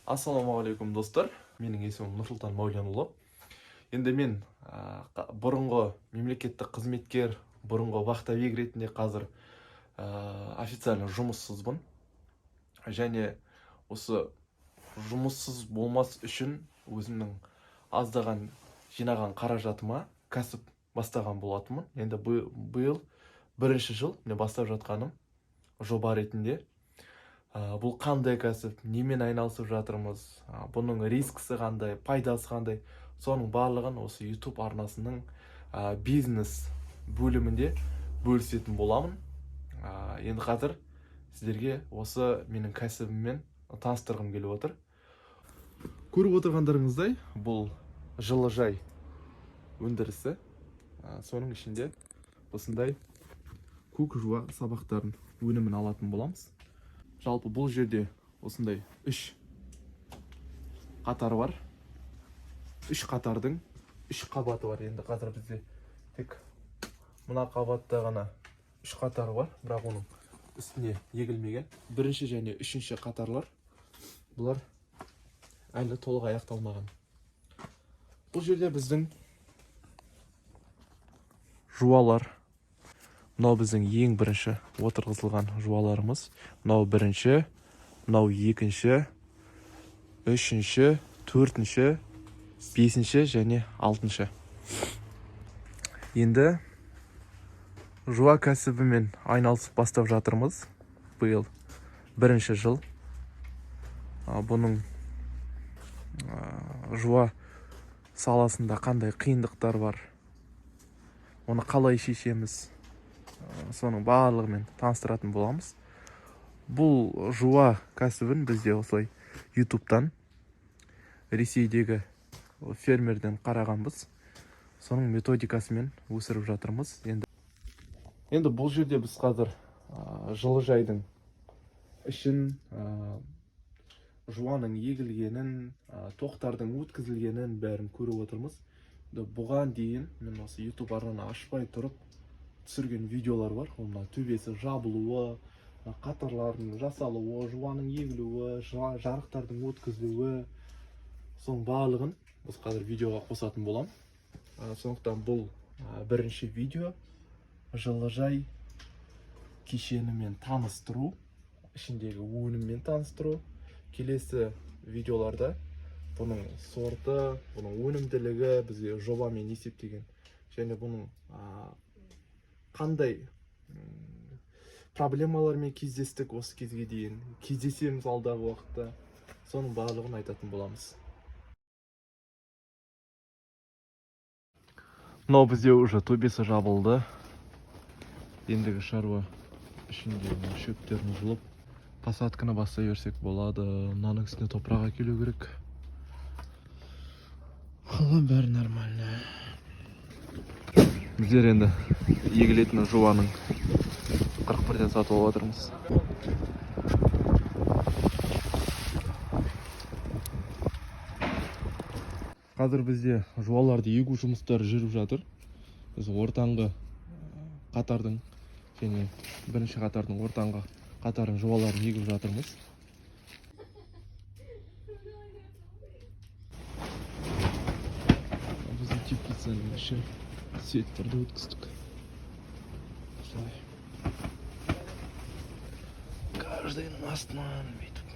Ассалаумағалейкум достар, менің есімім Нұрсұлтан Маулянұлы. Енді мен бұрынғы мемлекеттік қызметкер, бұрынғы вахтовик ретінде қазір официально жұмыссызбын. Және осы жұмыссыз болмас үшін өзімнің аздаған жинаған қаражатыма кәсіп бастаған болатынмын. Енді биыл бірінші жыл мен бастап жатқаным жоба ретінде. Бұл қандай кәсіп, немен айналысып жатырмыз, бұның рискісі қандай, пайдасы қандай, соның барлығын осы YouTube арнасының бизнес бөлімінде бөлісетін боламын. Енді қазір сіздерге осы менің кәсібіммен таныстырғым келіп отыр. Көріп отырғандарыңыздай, бұл жылыжай өндірісі. Соның ішінде осындай көк жуа сабақтарын өнімін алатын боламыз. Жалпы бұл жерде осындай 3 қатар бар. 3 қатардың 3 қабаты бар. Енді қазір бізде тек мына қабатта ғана 3 қатар бар, бірақ оның үстіне егілмеген. Бірінші және үшінші қатарлар, бұлар әлі толық аяқталмаған. Бұл жерде біздің жуалар. Мынау біздің ең бірінші отырғызылған жуаларымыз. Мынау бірінші, мынау екінші, үшінші, төртінші, бесінші және алтыншы. Енді жуа кәсібімен айналысып бастап жатырмыз. Биыл бірінші жыл. Бұның жуа саласында қандай қиындықтар бар, оны қалай шешеміз, соның барлығымен таныстыратын боламыз. Бұл жуа кәсібін бізде осылай YouTube'дан Ресейдегі фермерден қарағанбыз. Соның методикасымен өсіріп жатырмыз. Енді бұл жерде біз қазір жылыжайдың ішін, жуаның егілгенін, тоқтардың өткізілгенін бәрін көріп отырмыз. Бұған дейін мен осы YouTube арнаны ашпай тұрып түсірген видеолар бар. Онда төбесі жабылуы, қатарлардың жасалуы, жуаның егілуі, жарықтардың өткізілуі, соның барлығын біз қазір видеоға қосатын болам. Сондықтан бұл бірінші видео жылыжай кешенімен таныстыру, ішіндегі өніммен таныстыру. Келесі видеоларда бұның сорты, бұның өнімділігі бізге жобамен есептеген, және бұның қандай проблемалармен кездестік осы кезге дейін, кездесеміз алдағы уақытта, соның барлығын айтатын боламыз. Мынау бізде уже төбесі жабылды. Ендігі шаруа ішінде шөптерін жұлып, посадканы бастай берсек болады. Мынаның үстіне топырақ әкелу керек. Қалған бәрі нормально. Біздер енді егілетін жуаның 41-ден сатып алып отырмыз. Қазір бізде жуаларды егу жұмыстары жүріп жатыр. Біз ортаңғы қатардың және бірінші қатардың ортаңғы қатардың жуаларын егіп жатырмыз. Біздің теплицаның іші сеттерді өткіздік. Каждыйның астынан бүйтіп.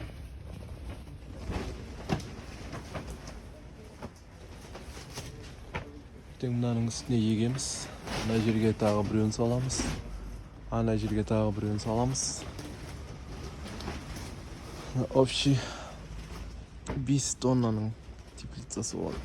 Ертең мынаның үстіне егеміз. Ана жерге тағы біреуін саламыз. Ана жерге тағы біреуін саламыз. Общий 5 тоннаның теплицасы болады.